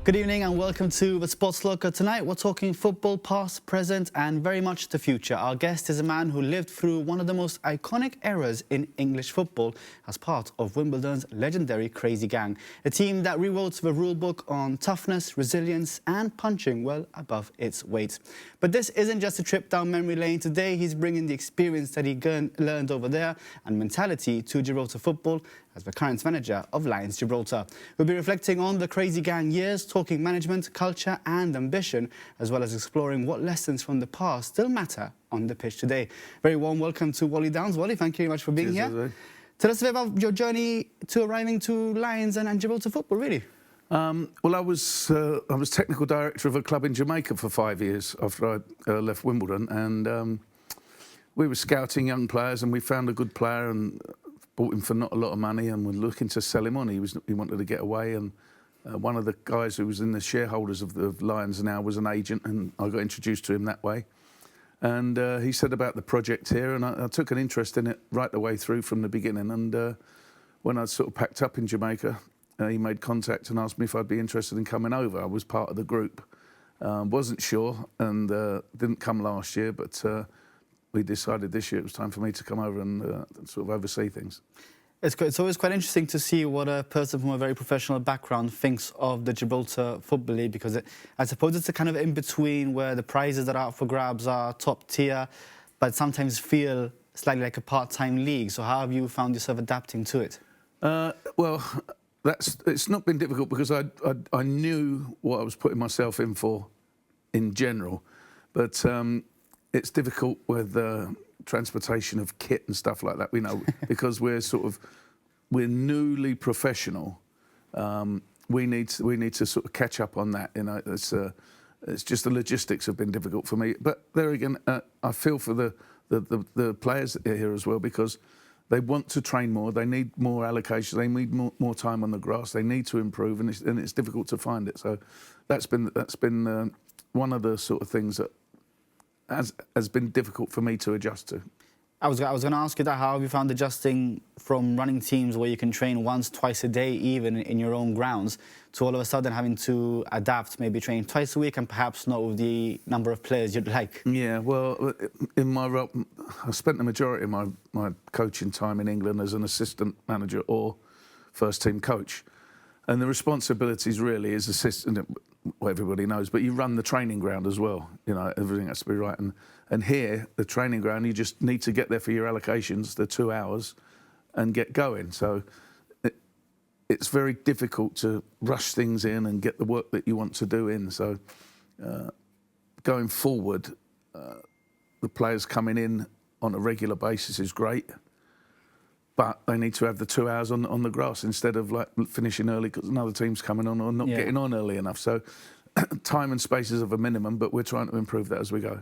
Good evening and welcome to the Sports Locker. Tonight we're talking football, past, present and very much the future. Our guest is a man who lived through one of the most iconic eras in English football as part of Wimbledon's legendary Crazy Gang, a team that rewrote the rulebook on toughness, resilience and punching well above its weight. But this isn't just a trip down memory lane. Today he's bringing the experience that he learned over there and mentality to Gibraltar football as the current manager of Lions Gibraltar. We'll be reflecting on the Crazy Gang years, talking management, culture and ambition, as well as exploring what lessons from the past still matter on the pitch today. Very warm welcome to Wally Downs. Wally, thank you very much for being here. Tell us a bit about your journey to arriving to Lions and Gibraltar football, really. Well, I was technical director of a club in Jamaica for 5 years after I left Wimbledon, and we were scouting young players, and we found a good player and bought him for not a lot of money, and were looking to sell him on. He wanted to get away, and one of the guys who was in the shareholders of the Lions now was an agent, and I got introduced to him that way. And he said about the project here, and I took an interest in it right the way through from the beginning. And when I sort of packed up in Jamaica, he made contact and asked me if I'd be interested in coming over. I was part of the group. Wasn't sure, and didn't come last year, but we decided this year it was time for me to come over and sort of oversee things. It's always quite interesting to see what a person from a very professional background thinks of the Gibraltar Football League, because I suppose it's a kind of in-between where the prizes that are up for grabs are top tier, but sometimes feel slightly like a part-time league. So how have you found yourself adapting to it? Well, it's not been difficult because I knew what I was putting myself in for in general, but it's difficult with transportation of kit and stuff like that, because we're newly professional. We need to sort of catch up on that. It's just the logistics have been difficult for me. But there again, I feel for the players here as well, because they want to train more. They need more allocation. They need more time on the grass. They need to improve, and it's difficult to find it. So that's been one of the sort of things that has been difficult for me to adjust to. I was going to ask you that. How have you found adjusting from running teams where you can train once, twice a day, even in your own grounds, to all of a sudden having to adapt, maybe train twice a week and perhaps not with the number of players you'd like? Yeah, well, in my role, I spent the majority of my coaching time in England as an assistant manager or first team coach. And the responsibilities really is assistant, well, everybody knows, but you run the training ground as well. Everything has to be right. And here, the training ground, you just need to get there for your allocations, the 2 hours, and get going. So it's very difficult to rush things in and get the work that you want to do in. So going forward, the players coming in on a regular basis is great, but they need to have the 2 hours on the grass instead of like finishing early because another team's coming on or not getting on early enough. So time and space is of a minimum, but we're trying to improve that as we go.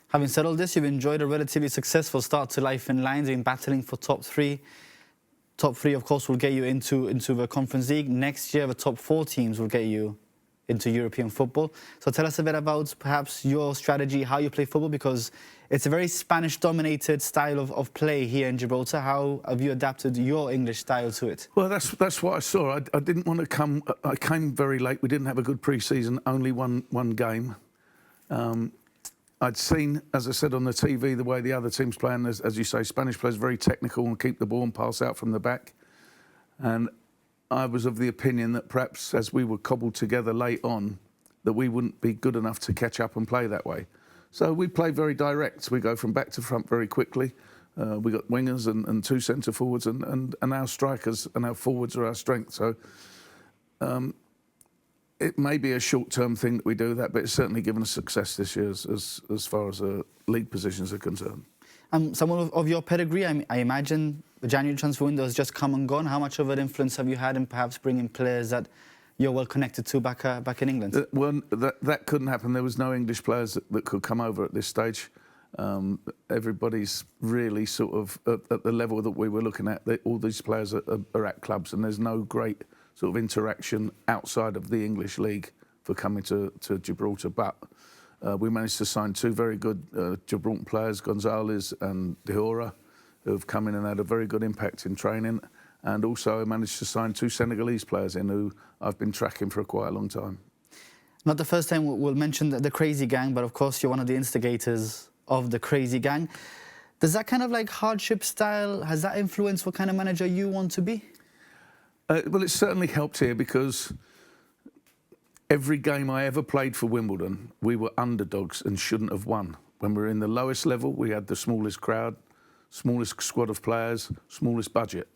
Having said all this, you've enjoyed a relatively successful start to life in Lions. You've been battling for top three. Top three, of course, will get you into the Conference League. Next year, the top 4 teams will get you into European football. So tell us a bit about perhaps your strategy, how you play football, because it's a very Spanish-dominated style of play here in Gibraltar. How have you adapted your English style to it? Well, that's what I saw. I didn't want to come. I came very late. We didn't have a good pre-season. Only one game. I'd seen, as I said on the TV, the way the other teams play, and as you say, Spanish players very technical and keep the ball and pass out from the back. And I was of the opinion that perhaps as we were cobbled together late on, that we wouldn't be good enough to catch up and play that way. So we play very direct. We go from back to front very quickly. We got wingers and 2 centre forwards, and our strikers and our forwards are our strength. So it may be a short-term thing that we do that, but it's certainly given us success this year as far as league positions are concerned. Someone of your pedigree, I imagine the January transfer window has just come and gone. How much of an influence have you had in perhaps bringing players that you're well connected to back in England? Well, that couldn't happen. There was no English players that could come over at this stage. Everybody's really sort of at the level that we were looking at. All these players are at clubs, and there's no great sort of interaction outside of the English league for coming to Gibraltar. But we managed to sign 2 very good Gibraltar players, Gonzalez and De Hora, who have come in and had a very good impact in training. And also I managed to sign 2 Senegalese players in who I've been tracking for quite a long time. Not the first time we'll mention the crazy gang, but of course you're one of the instigators of the crazy gang. Does that kind of like hardship style, has that influenced what kind of manager you want to be? Well, it's certainly helped here because every game I ever played for Wimbledon, we were underdogs and shouldn't have won. When we were in the lowest level, we had the smallest crowd, smallest squad of players, smallest budget.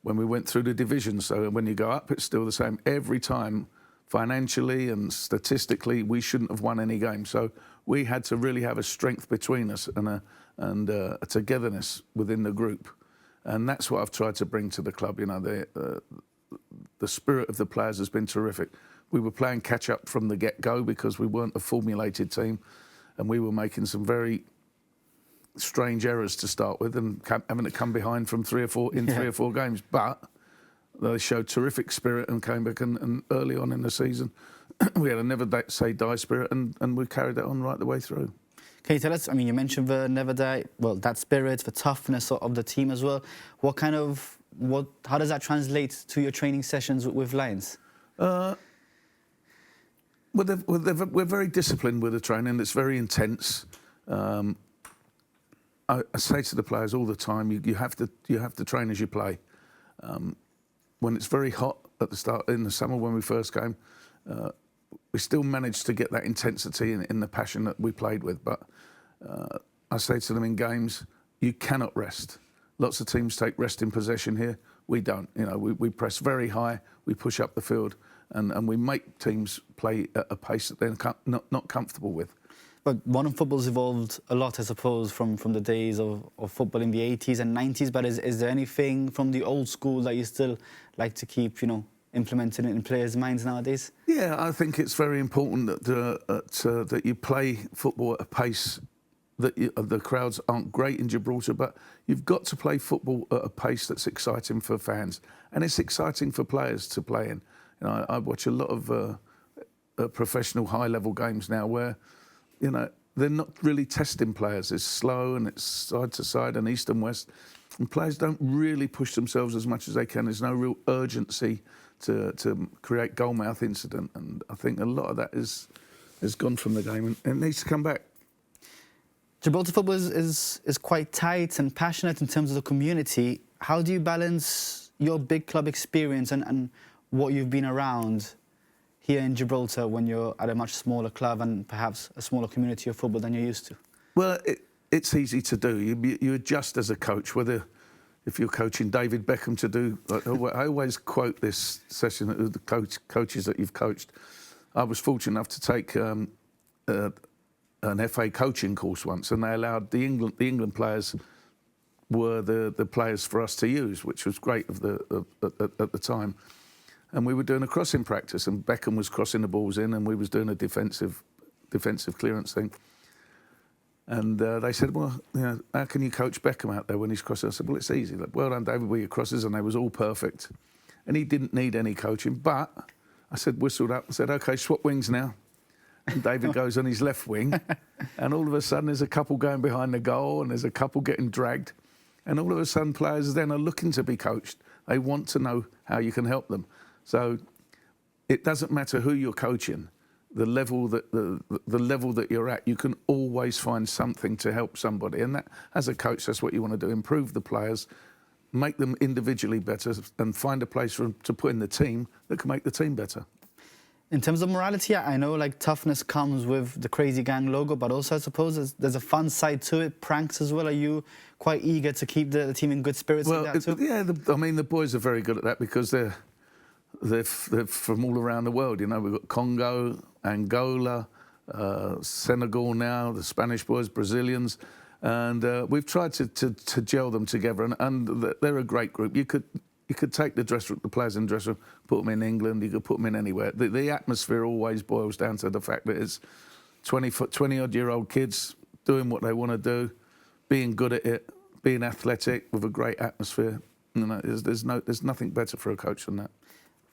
When we went through the divisions, so when you go up, it's still the same. Every time, financially and statistically, we shouldn't have won any game. So we had to really have a strength between us and a togetherness within the group. And that's what I've tried to bring to the club. You know, the spirit of the players has been terrific. We were playing catch up from the get-go because we weren't a formulated team, and we were making some very strange errors to start with and having to come behind from 3 or 4 games. But they showed terrific spirit and came back, and early on in the season, we had a never say die spirit, and we carried that on right the way through. Can you tell us, I mean, you mentioned the never die, well, that spirit, the toughness of the team as well. How does that translate to your training sessions with Lions? Well, we're very disciplined with the training. It's very intense. I say to the players all the time, you have to train as you play. When it's very hot at the start in the summer when we first came, we still managed to get that intensity in the passion that we played with. But I say to them in games, you cannot rest. Lots of teams take rest in possession here. We don't. You know, we press very high, we push up the field, and we make teams play at a pace that they're not comfortable with. But modern football's evolved a lot, I suppose, from the days of football in the 80s and 90s. But is there anything from the old school that you still like to keep, you know, implemented in players' minds nowadays? Yeah, I think it's very important that you play football at a pace that the crowds aren't great in Gibraltar, but you've got to play football at a pace that's exciting for fans, and it's exciting for players to play in. You know, I watch a lot of professional high-level games now where, you know, they're not really testing players. It's slow and it's side to side and east and west, and players don't really push themselves as much as they can. There's no real urgency to create goalmouth incident, and I think a lot of that is gone from the game, and it needs to come back. Gibraltar football is quite tight and passionate in terms of the community. How do you balance your big club experience and what you've been around here in Gibraltar when you're at a much smaller club and perhaps a smaller community of football than you're used to? Well, it's easy to do. You adjust as a coach, whether if you're coaching David Beckham to do... I always quote this session of the coaches that you've coached. I was fortunate enough to take an FA coaching course once, and they allowed the England players were the players for us to use, which was great at the time. And we were doing a crossing practice, and Beckham was crossing the balls in, and we was doing a defensive clearance thing. And they said, well, you know, how can you coach Beckham out there when he's crossing? I said, well, it's easy. Like, well done, David, with your crosses, and they was all perfect. And he didn't need any coaching, but I said, whistled up and said, OK, swap wings now. And David goes on his left wing, and all of a sudden there's a couple going behind the goal, and there's a couple getting dragged. And all of a sudden players then are looking to be coached. They want to know how you can help them. So it doesn't matter who you're coaching, the level that you're at, you can always find something to help somebody. And that, as a coach, that's what you want to do, improve the players, make them individually better, and find a place for them to put in the team that can make the team better. In terms of morality, I know like toughness comes with the Crazy Gang logo, but also I suppose there's a fun side to it, pranks as well. Are you quite eager to keep the team in good spirits? Well, like that too? yeah, I mean, the boys are very good at that because they're from all around the world. You know, we've got Congo, Angola, Senegal now, the Spanish boys, Brazilians, and we've tried to gel them together, and they're a great group. You could take the players in the dressing room, put them in England, you could put them in anywhere. The atmosphere always boils down to the fact that it's 20-odd-year-old kids doing what they want to do, being good at it, being athletic with a great atmosphere. You know, there's nothing better for a coach than that.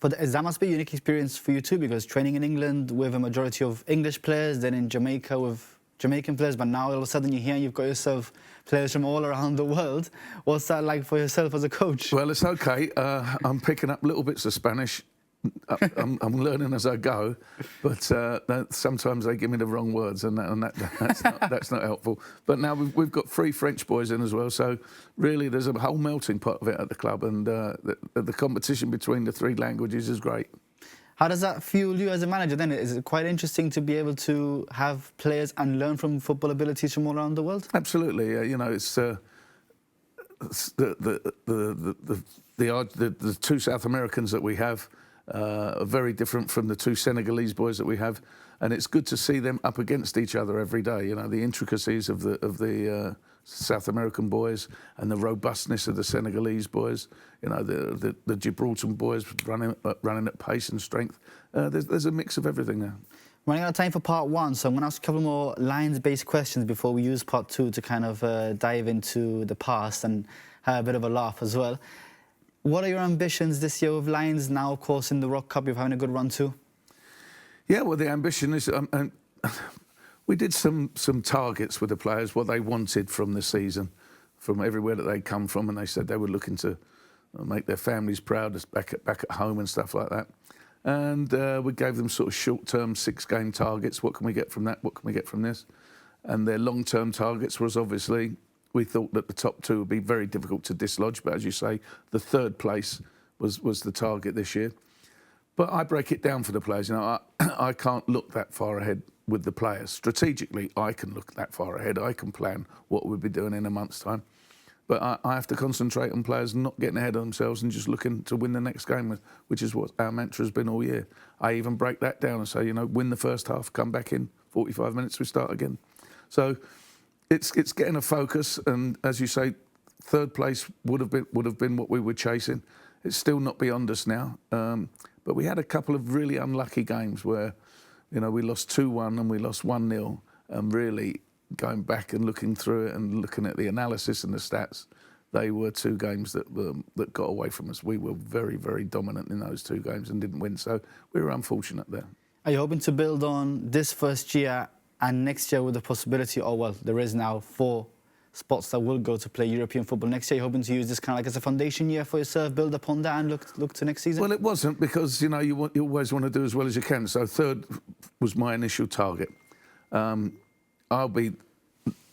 But that must be a unique experience for you too, because training in England with a majority of English players, then in Jamaica with Jamaican players, but now all of a sudden you're here and you've got yourself players from all around the world. What's that like for yourself as a coach? Well, it's okay. I'm picking up little bits of Spanish. I'm learning as I go, but sometimes they give me the wrong words, and that's not helpful. But now we've got 3 French boys in as well, so really there's a whole melting pot of it at the club, and the competition between the 3 languages is great. How does that fuel you as a manager then? Is it quite interesting to be able to have players and learn from football abilities from all around the world? Absolutely, it's the 2 South Americans that we have are very different from the 2 Senegalese boys that we have, and it's good to see them up against each other every day. The intricacies of the South American boys and the robustness of the Senegalese boys. The Gibraltar boys running at pace and strength. There's a mix of everything there. Running out of time for part 1, so I'm going to ask a couple more Lions-based questions before we use part 2 to kind of dive into the past and have a bit of a laugh as well. What are your ambitions this year with Lions? Now, of course, in the Rock Cup, you're having a good run too. Yeah, well, the ambition is... we did some targets with the players, what they wanted from the season, from everywhere that they'd come from, and they said they were looking to make their families proud back at home and stuff like that. And we gave them sort of short-term 6-game targets. What can we get from that? What can we get from this? And their long-term targets was obviously, we thought that the top 2 would be very difficult to dislodge, but as you say, the 3rd place was the target this year. But I break it down for the players. I can't look that far ahead with the players. Strategically, I can look that far ahead. I can plan what we'll be doing in a month's time. But I have to concentrate on players not getting ahead of themselves and just looking to win the next game, which is what our mantra has been all year. I even break that down and say, win the first half, come back in, 45 minutes, we start again. So it's getting a focus, and as you say, 3rd place would have been what we were chasing. It's still not beyond us now, but we had a couple of really unlucky games where, we lost 2-1 and we lost 1-0, and really going back and looking through it and looking at the analysis and the stats, they were 2 games that got away from us. We were very, very dominant in those 2 games and didn't win, so we were unfortunate there. Are you hoping to build on this first year and next year with the possibility, there is now 4 spots that will go to play European football next year? You're hoping to use this kind of like as a foundation year for yourself, build upon that and look to next season? Well, it wasn't, because, you always want to do as well as you can. So 3rd was my initial target.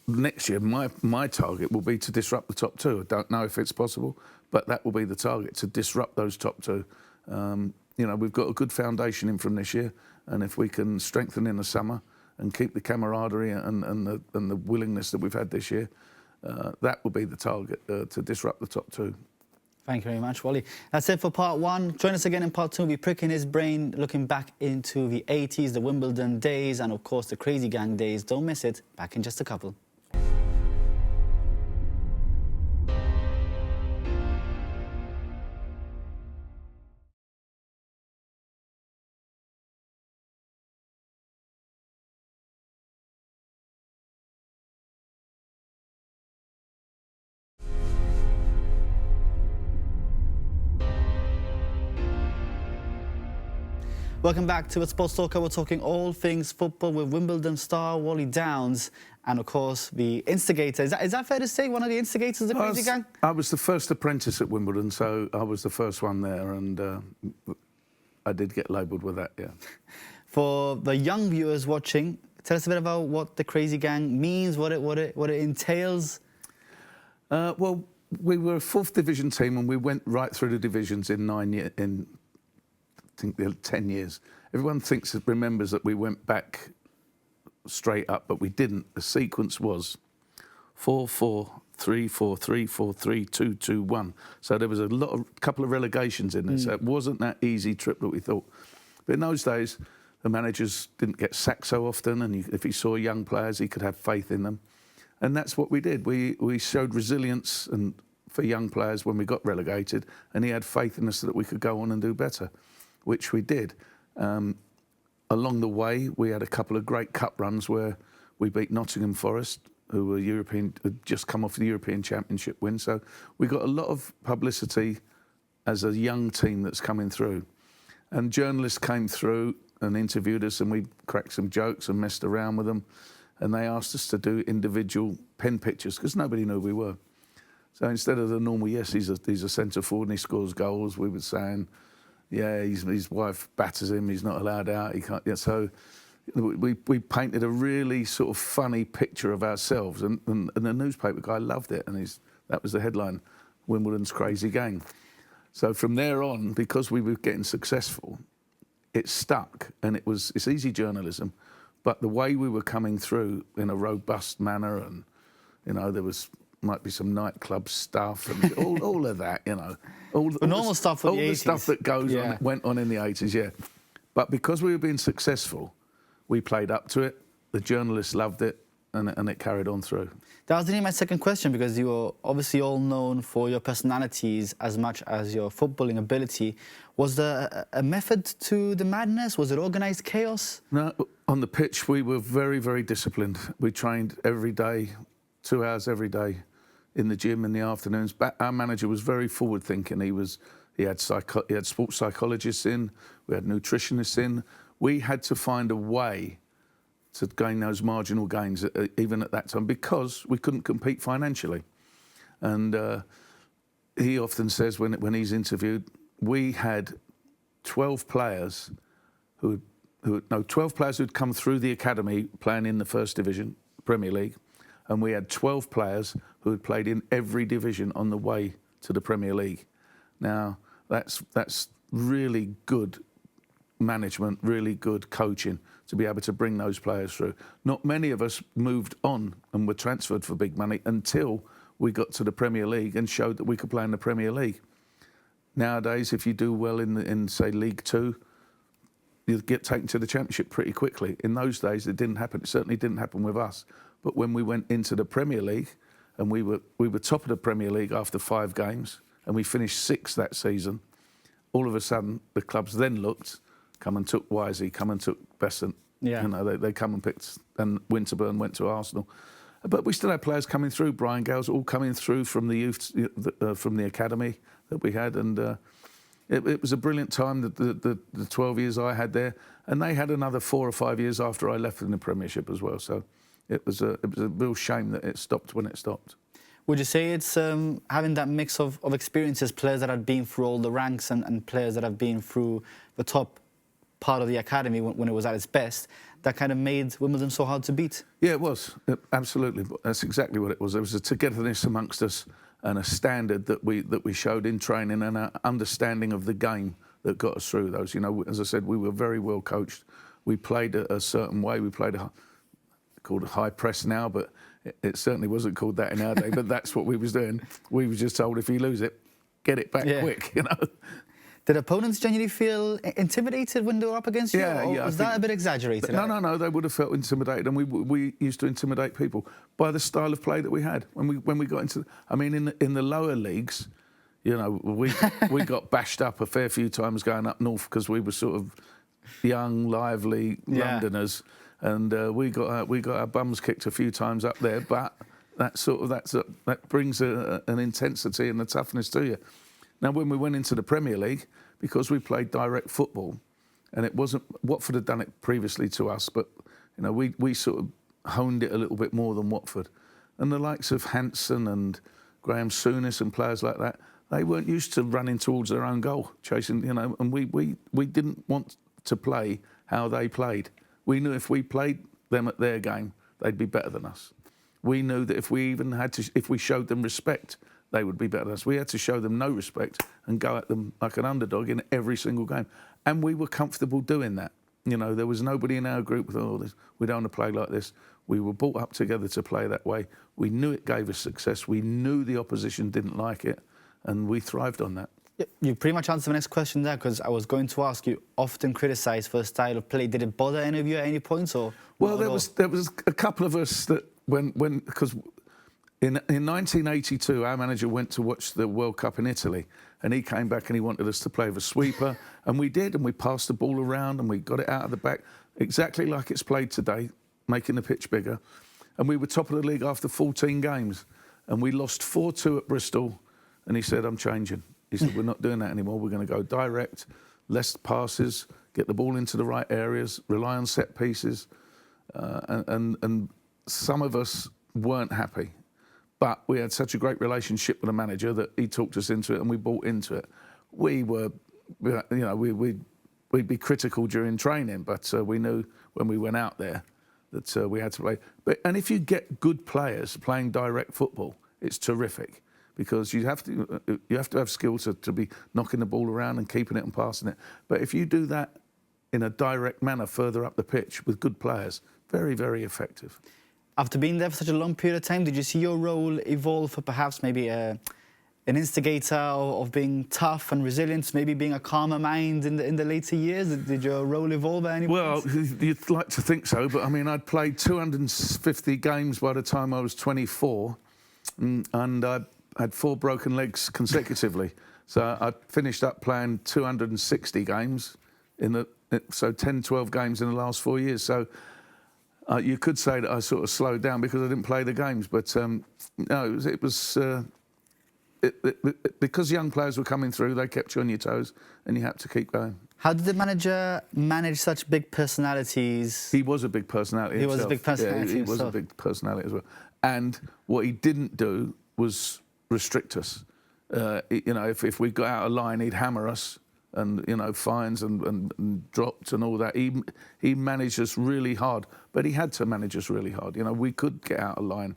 Next year, my target will be to disrupt the top 2. I don't know if it's possible, but that will be the target, to disrupt those top 2. We've got a good foundation in from this year, and if we can strengthen in the summer and keep the camaraderie and the willingness that we've had this year, that will be the target, to disrupt the top 2. Thank you very much, Wally. That's it for part 1. Join us again in part 2. We'll be pricking his brain, looking back into the 80s, the Wimbledon days, and of course the Crazy Gang days. Don't miss it. Back in just a couple. Welcome back to Sports Talker. We're talking all things football with Wimbledon star Wally Downs and, of course, the instigator. Is that fair to say, one of the instigators of the Crazy Gang? I was the first apprentice at Wimbledon, so I was the first one there, and I did get labelled with that, yeah. For the young viewers watching, tell us a bit about what the Crazy Gang means, what it entails. Well, we were a 4th division team, and we went right through the divisions in 10 years. Everyone remembers that we went back straight up, but we didn't. The sequence was 4-4, 3-4, 3-4, 3-2, 2-1. So there was a couple of relegations in there. So it wasn't that easy trip that we thought. But in those days, the managers didn't get sacked so often, and if he saw young players, he could have faith in them. And that's what we did. We showed resilience for young players when we got relegated, and he had faith in us that we could go on and do better, which we did. Along the way, we had a couple of great cup runs where we beat Nottingham Forest, who were had just come off the European Championship win. So we got a lot of publicity as a young team that's coming through. And journalists came through and interviewed us, and we cracked some jokes and messed around with them. And they asked us to do individual pen pictures because nobody knew who we were. So instead of the normal, yes, he's a centre forward and he scores goals, we were saying, Yeah, his wife batters him. He's not allowed out. He can't. Yeah, so we painted a really sort of funny picture of ourselves, and the newspaper guy loved it, and that was the headline, Wimbledon's crazy game. So from there on, because we were getting successful, it stuck, and it's easy journalism, but the way we were coming through in a robust manner, and there might be some nightclub stuff and all of that, all the normal stuff for the 80s. The stuff that went on in the 80s, yeah. But because we were being successful, we played up to it. The journalists loved it, and it carried on through. That was really my second question, because you were obviously all known for your personalities as much as your footballing ability. Was there a method to the madness? Was it organised chaos? No, on the pitch we were very, very disciplined. We trained every day, 2 hours every day, in the gym in the afternoons. Our manager was very forward-thinking. He had sports psychologists in, we had nutritionists in. We had to find a way to gain those marginal gains, even at that time, because we couldn't compete financially. And he often says when he's interviewed, we had 12 players 12 players who'd come through the academy playing in the First Division, Premier League, and we had 12 players who had played in every division on the way to the Premier League. Now, that's really good management, really good coaching to be able to bring those players through. Not many of us moved on and were transferred for big money until we got to the Premier League and showed that we could play in the Premier League. Nowadays, if you do well in say, League Two, you get taken to the Championship pretty quickly. In those days, it didn't happen. It certainly didn't happen with us. But when we went into the Premier League, and we were top of the Premier League after 5 games, and we finished 6th that season, all of a sudden, the clubs then looked, come and took Wisey, come and took Besant. Yeah. They come and picked, and Winterburn went to Arsenal. But we still had players coming through. Brian Gales all coming through from the youth, from the academy that we had, and it was a brilliant time. The 12 years I had there, and they had another 4 or 5 years after I left in the Premiership as well. So it was a real shame that it stopped when it stopped. Would you say it's having that mix of experiences, players that have been through all the ranks and players that have been through the top part of the academy when it was at its best, that kind of made Wimbledon so hard to beat? Yeah, it was. Absolutely. That's exactly what it was. There was a togetherness amongst us and a standard that we showed in training, and an understanding of the game that got us through those. As I said, we were very well coached. We played a certain way. We played called a high press now, but it certainly wasn't called that in our day. But that's what we was doing. We were just told, if you lose it, get it back quick. Did opponents genuinely feel intimidated when they were up against you? Or was that a bit exaggerated? No, they would have felt intimidated, and we used to intimidate people by the style of play that we had when we got into. I mean, in the lower leagues, we got bashed up a fair few times going up north because we were sort of young, lively Londoners, and we got our bums kicked a few times up there. But that brings an intensity and a toughness to you. Now, when we went into the Premier League, because we played direct football, and it wasn't Watford had done it previously to us, but we sort of honed it a little bit more than Watford, and the likes of Hansen and Graham Souness and players like that, they weren't used to running towards their own goal, chasing, and we didn't want to play how they played. We knew if we played them at their game, they'd be better than us. We knew that if we showed them respect, they would be better than us. We had to show them no respect and go at them like an underdog in every single game. And we were comfortable doing that. There was nobody in our group with, we don't want to play like this. We were brought up together to play that way. We knew it gave us success. We knew the opposition didn't like it, and we thrived on that. You pretty much answered the next question there, because I was going to ask you, often criticised for the style of play. Did it bother any of you at any points? Or well, there was a couple of us that because in 1982, our manager went to watch the World Cup in Italy, and he came back and he wanted us to play with a sweeper, and we did, and we passed the ball around and we got it out of the back, exactly like it's played today, making the pitch bigger. And we were top of the league after 14 games, and we lost 4-2 at Bristol, and he said, I'm changing. He said, we're not doing that anymore. We're going to go direct, less passes, get the ball into the right areas, rely on set pieces, and some of us weren't happy. But we had such a great relationship with the manager that he talked us into it, and we bought into it. We were we'd be critical during training, but we knew when we went out there that we had to play. And if you get good players playing direct football, it's terrific, because you have to have skills to be knocking the ball around and keeping it and passing it. But if you do that in a direct manner further up the pitch with good players, very, very effective. After being there for such a long period of time, did you see your role evolve for perhaps maybe an instigator of being tough and resilient, maybe being a calmer mind in the later years? Did your role evolve at any point? Well, you'd like to think so, but I mean, I'd played 250 games by the time I was 24, and I had 4 broken legs consecutively. So I finished up playing 260 games so 10, 12 games in the last 4 years. So you could say that I sort of slowed down because I didn't play the games, but no, it was because young players were coming through, they kept you on your toes, and you had to keep going. How did the manager manage such big personalities? He was a big personality. He was a big personality. Yeah, he was a big personality as well. And what he didn't do was restrict us. If we got out of line, he'd hammer us, and fines and dropped and all that. He managed us really hard, but he had to manage us really hard. We could get out of line,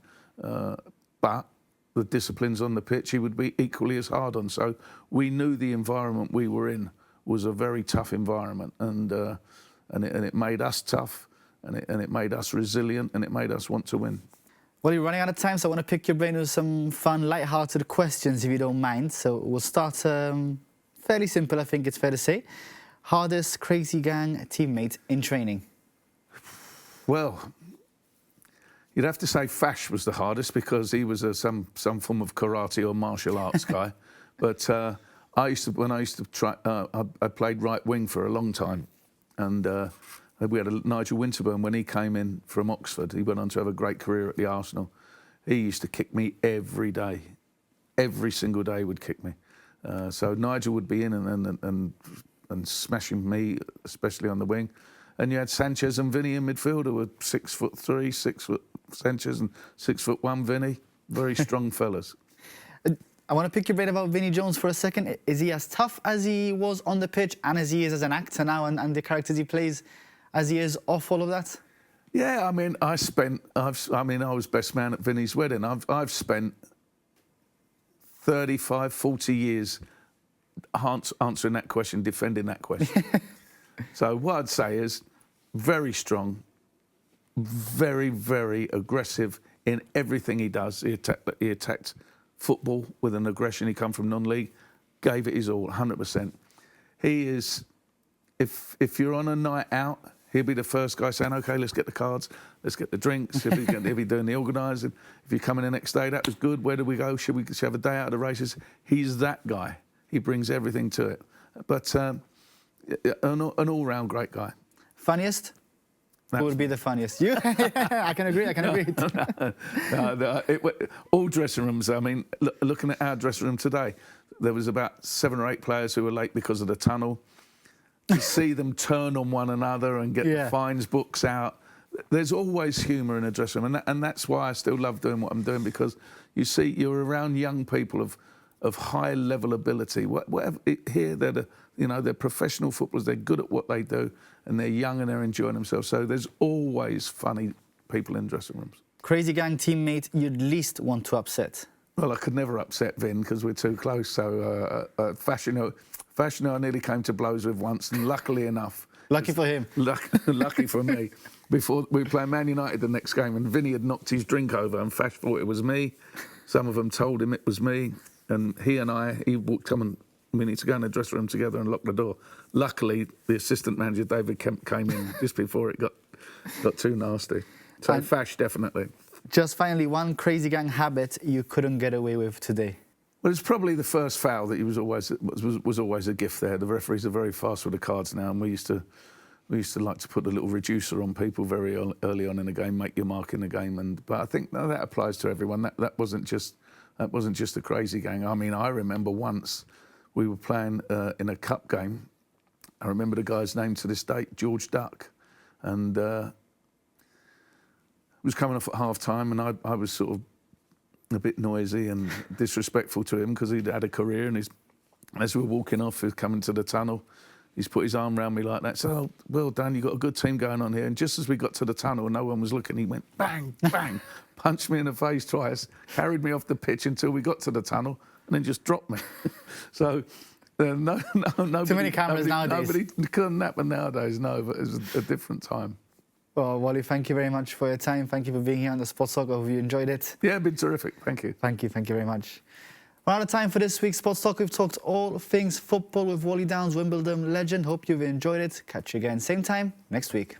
but the disciplines on the pitch he would be equally as hard on. So we knew the environment we were in was a very tough environment, and it made us tough, and it made us resilient, and it made us want to win. Well, you're running out of time, so I want to pick your brain with some fun, light-hearted questions, if you don't mind. So we'll start fairly simple, I think it's fair to say. Hardest Crazy Gang teammate in training? Well, you'd have to say Fash was the hardest, because he was some form of karate or martial arts guy. But when I used to try, I played right wing for a long time, and we had a Nigel Winterburn. When he came in from Oxford, he went on to have a great career at the Arsenal. He used to kick me every day, every single day would kick me. So Nigel would be in and smashing me, especially on the wing. And you had Sanchez and Vinny in midfield, who were 6'3", 6 foot Sanchez and 6'1" Vinny. Very strong fellas. I want to pick your brain about Vinnie Jones for a second. Is he as tough as he was on the pitch and as he is as an actor now, and the characters he plays as he is off all of that? Yeah, I mean, I was best man at Vinny's wedding. I've spent 35, 40 years answering that question, defending that question. So what I'd say is very strong, very, very aggressive in everything he does. He attacked football with an aggression. He come from non-league, gave it his all, 100%. He is, if you're on a night out, he'll be the first guy saying, OK, let's get the cards, let's get the drinks. He'll be doing the organising. If you come in the next day, that was good. Where do we go? Should we have a day out of the races? He's that guy. He brings everything to it. But an all-round great guy. Funniest? Who would be the funniest? You? I can agree. All dressing rooms. I mean, looking at our dressing room today, there was about 7 or 8 players who were late because of the tunnel. To see them turn on one another and get the fines books out. There's always humour in a dressing room, and that's why I still love doing what I'm doing, because you're around young people of high level ability. Whatever here, they're professional footballers. They're good at what they do, and they're young and they're enjoying themselves. So there's always funny people in dressing rooms. Crazy Gang teammate you'd least want to upset? Well, I could never upset Vin because we're too close. So Fashion I nearly came to blows with once, and luckily enough. Lucky for him. Lucky for me. Before we were playing Man United the next game, and Vinny had knocked his drink over, and Fash thought it was me. Some of them told him it was me, and he walked come and we need to go in the dressing room together and lock the door. Luckily, the assistant manager David Kemp came in just before it got too nasty. So Fash definitely. Just finally, one Crazy Gang habit you couldn't get away with today. Well, it's probably the first foul that was always a gift there. The referees are very fast with the cards now, and we used to like to put a little reducer on people very early on in the game, make your mark in the game. But I think that applies to everyone. That wasn't just a Crazy Gang. I mean, I remember once we were playing in a cup game. I remember the guy's name to this date, George Duck, and was coming off at half time, and I was sort of a bit noisy and disrespectful to him because he'd had a career and he's As we were walking off, he was coming to the tunnel. He's put his arm around me like that. Said, "Oh, well done, you've got a good team going on here." And just as we got to the tunnel and no one was looking, he went bang, bang, punched me in the face twice, carried me off the pitch until we got to the tunnel, and then just dropped me. So, nobody, Too many cameras nowadays. Nobody couldn't happen nowadays, no, but it was a different time. Well, Wally, thank you very much for your time. Thank you for being here on the Sports Talk. I hope you enjoyed it. Yeah, it's been terrific. Thank you. Thank you very much. We're out of time for this week's Sports Talk. We've talked all things football with Wally Downs, Wimbledon legend. Hope you've enjoyed it. Catch you again same time next week.